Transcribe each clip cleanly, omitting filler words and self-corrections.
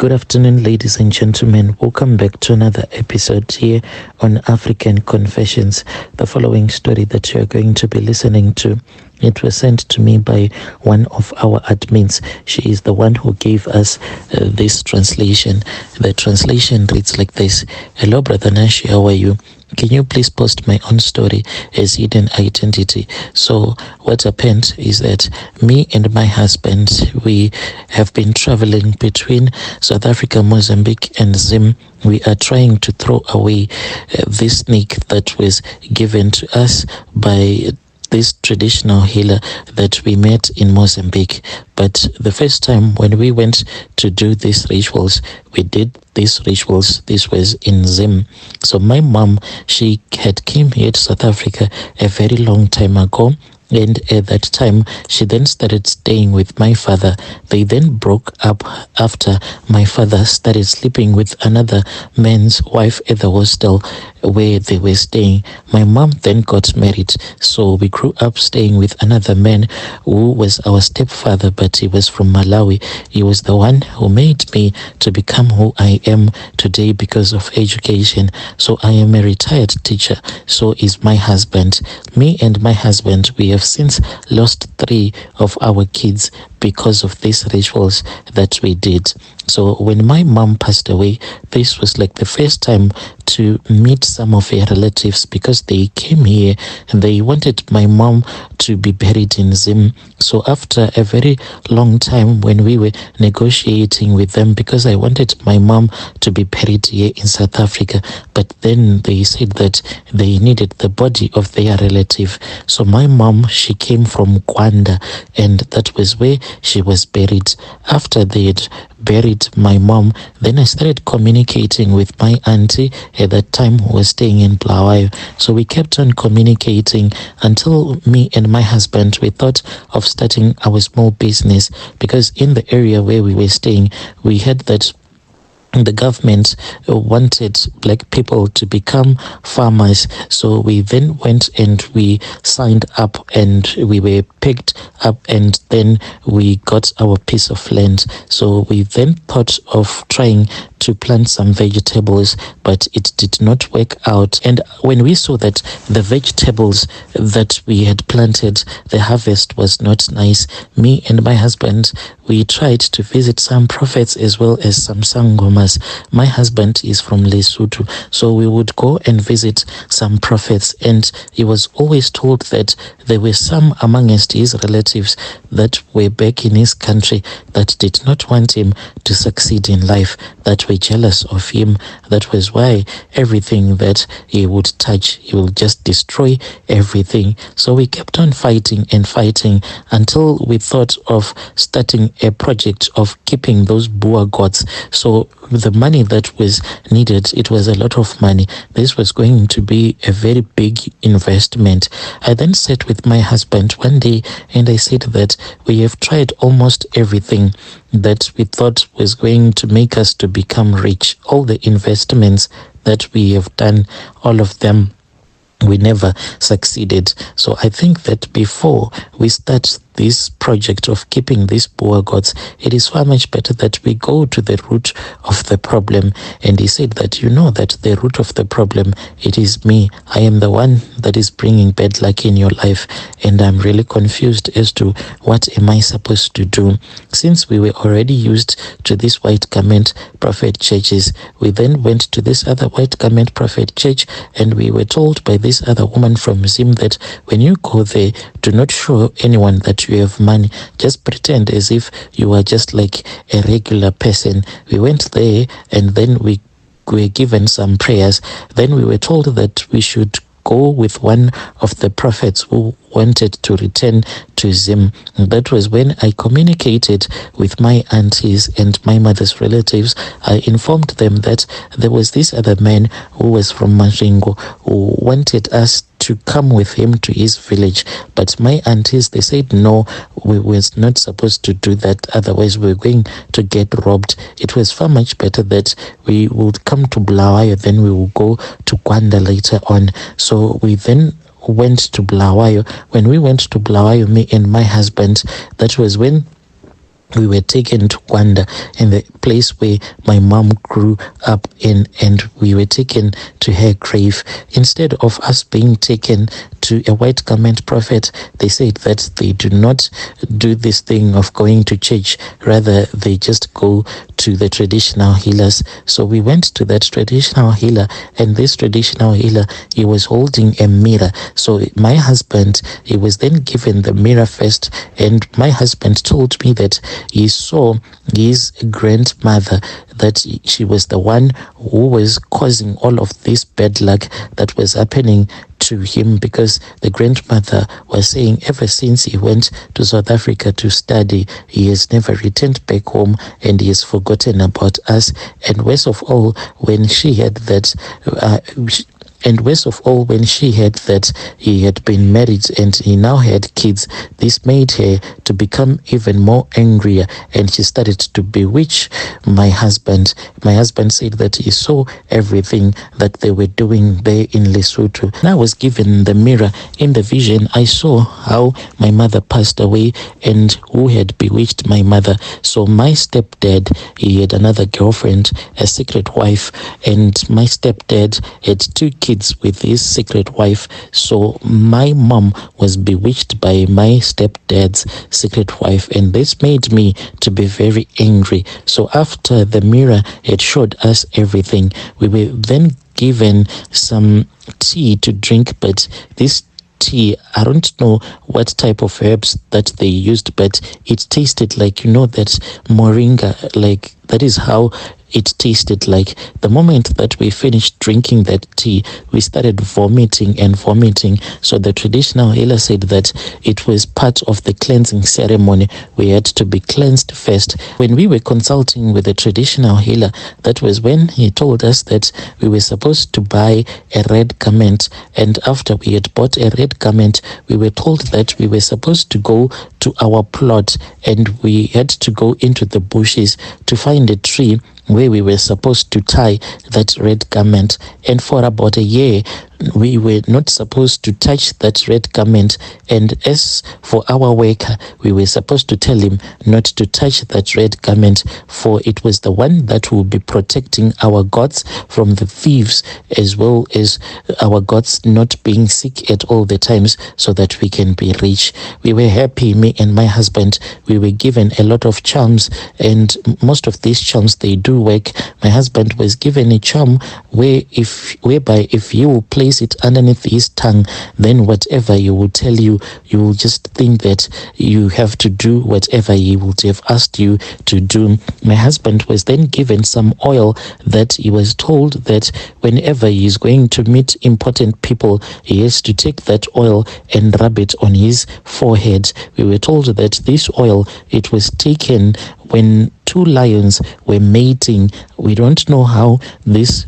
Good afternoon, ladies and gentlemen. Welcome back to another episode here on African Confessions. The following story that you are going to be listening to, it was sent to me by one of our admins. She is the one who gave us this translation. The translation reads like this. Hello, Brother Nashi, how are you? Can you please post my own story as hidden identity? So what happened is that me and my husband, we have been traveling between South Africa, Mozambique and Zim. We are trying to throw away this snake that was given to us by this traditional healer that we met in Mozambique. But the first time when we went to do these rituals, we did these rituals. This was in Zim. So my mom, she had came here to South Africa a very long time ago. And at that time, she then started staying with my father. They then broke up after my father started sleeping with another man's wife at the hostel where they were staying. My mom then got married. So we grew up staying with another man who was our stepfather, but he was from Malawi. He was the one who made me to become who I am today because of education. So I am a retired teacher. So is my husband. Me and my husband, we have since lost 3 of our kids because of these rituals that we did. So when my mom passed away, this was like the first time to meet some of her relatives because they came here and they wanted my mom to be buried in Zim. So after a very long time when we were negotiating with them, because I wanted my mom to be buried here in South Africa, but then they said that they needed the body of their relative. So my mom, she came from Kwanda, and that was where she was buried. After they had buried my mom, then I started communicating with my auntie at that time who was staying in Bulawayo. So we kept on communicating until me and my husband, we thought of starting our small business, because in the area where we were staying, we had that the government wanted black people to become farmers. So we then went and we signed up and we were picked up, and then we got our piece of land. So we then thought of trying to plant some vegetables, but it did not work out. And when we saw that the vegetables that we had planted, the harvest was not nice, me and my husband, we tried to visit some prophets as well as some sangomas. My husband is from Lesotho, so we would go and visit some prophets, and he was always told that there were some amongst his relatives that were back in his country that did not want him to succeed in life, that were jealous of him. That was why everything that he would touch, he will just destroy everything. So we kept on fighting and fighting until we thought of starting a project of keeping those Boer gods. So the money that was needed, it was a lot of money. This was going to be a very big investment. I then sat with my husband one day and I said that we have tried almost everything that we thought was going to make us to become rich. All the investments that we have done, all of them, we never succeeded. So I think that before we start this project of keeping these Boer gods, it is far much better that we go to the root of the problem. And he said that, you know, that the root of the problem, it is me. I am the one that is bringing bad luck in your life, and I'm really confused as to what am I supposed to do. Since we were already used to this white garment prophet churches, we then went to this other white garment prophet church, and we were told by this other woman from Zim that when you go there, do not show anyone that you have money. Just pretend as if you are just like a regular person. We went there and then we were given some prayers. Then we were told that we should go with one of the prophets who wanted to return to Zim. And that was when I communicated with my aunties and my mother's relatives. I informed them that there was this other man who was from Mashingo who wanted us to come with him to his village. But my aunties, they said no, we were not supposed to do that, otherwise we were going to get robbed. It was far much better that we would come to Bulawayo, then we will go to Kwanda later on. So we then went to Bulawayo. When we went to Bulawayo, me and my husband, that was when we were taken to Kwanda, in the place where my mom grew up in, and we were taken to her grave. Instead of us being taken to a white garment prophet, they said that they do not do this thing of going to church. Rather, they just go to the traditional healers. So we went to that traditional healer, and this traditional healer, he was holding a mirror. So my husband, he was then given the mirror first, and my husband told me that he saw his grandmother, that she was the one who was causing all of this bad luck that was happening to him, because the grandmother was saying ever since he went to South Africa to study, he has never returned back home, and he has forgotten about us. And worst of all, when she had that he had been married and he now had kids, this made her to become even more angrier, and she started to bewitch my husband. My husband said that he saw everything that they were doing there in Lesotho. And I was given the mirror. In the vision, I saw how my mother passed away and who had bewitched my mother. So my stepdad, he had another girlfriend, a secret wife, and my stepdad had 2 kids with his secret wife. So my mom was bewitched by my stepdad's secret wife, and this made me to be very angry. So after the mirror had showed us everything, we were then given some tea to drink, but this tea, I don't know what type of herbs that they used, but it tasted like, that moringa, like that is how it tasted like. The moment that we finished drinking that tea, we started vomiting and vomiting. So the traditional healer said that it was part of the cleansing ceremony. We had to be cleansed first. When we were consulting with the traditional healer, that was when he told us that we were supposed to buy a red garment. And after we had bought a red garment, we were told that we were supposed to go to our plot, and we had to go into the bushes to find a tree where we were supposed to tie that red garment. And for about a year, we were not supposed to touch that red garment. And as for our worker, we were supposed to tell him not to touch that red garment, for it was the one that will be protecting our gods from the thieves, as well as our gods not being sick at all the times, so that we can be rich. We were happy, me and my husband. We were given a lot of charms, and most of these charms, they do work. My husband was given a charm whereby if you will place it underneath his tongue, then whatever he will tell you, you will just think that you have to do whatever he would have asked you to do. My husband was then given some oil that he was told that whenever he is going to meet important people, he has to take that oil and rub it on his forehead. We were told that this oil, it was taken when 2 lions were mating. We don't know how this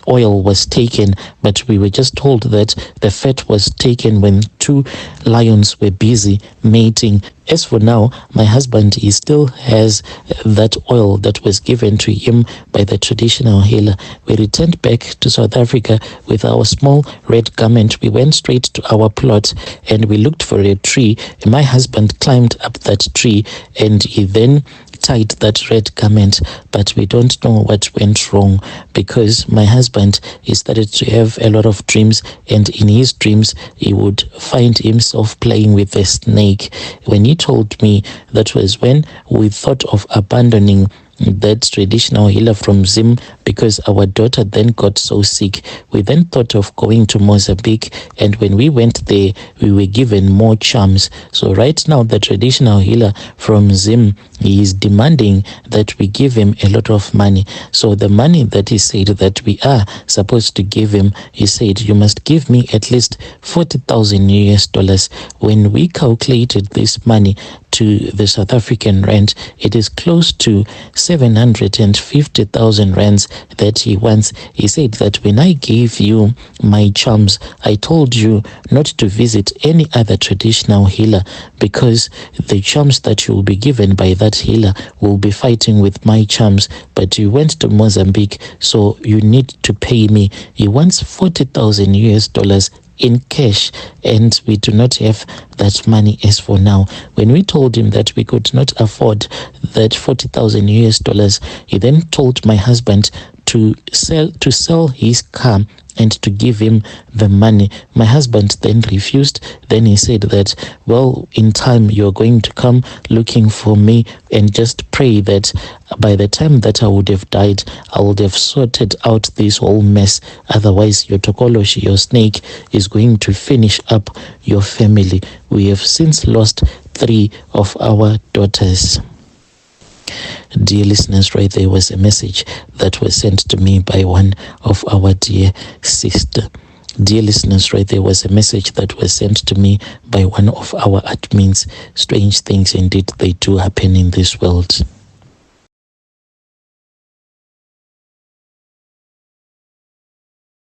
oil was taken, but we were just told that the fat was taken when 2 lions were busy mating. As for now, my husband, he still has that oil that was given to him by the traditional healer. We returned back to South Africa with our small red garment. We went straight to our plot and we looked for a tree. And my husband climbed up that tree and he then tied that red garment, but we don't know what went wrong, because my husband, he started to have a lot of dreams, and in his dreams he would find himself playing with a snake. When he told me, that was when we thought of abandoning that traditional healer from Zim, because our daughter then got so sick. We then thought of going to Mozambique, and when we went there, we were given more charms. So right now, the traditional healer from Zim, he is demanding that we give him a lot of money. So the money that he said that we are supposed to give him, he said, you must give me at least 40,000 US dollars. When we calculated this money to the South African rand, it is close to 750,000 rands that he wants. He said that when I gave you my charms, I told you not to visit any other traditional healer, because the charms that you will be given by that healer will be fighting with my charms. But you went to Mozambique, so you need to pay me. He wants 40,000 US dollars in cash, and we do not have that money as for now. When we told him that we could not afford that 40,000 US dollars, he then told my husband to sell his car and to give him the money. My husband then refused. Then he said that, well, in time you're going to come looking for me, and just pray that by the time that I would have died, I would have sorted out this whole mess. Otherwise, your tokoloshi, your snake, is going to finish up your family. We have since lost 3 of our daughters. Dear listeners, right there was a message that was sent to me by one of our dear sister. Dear listeners, right there was a message that was sent to me by one of our admins. Strange things indeed, they do happen in this world.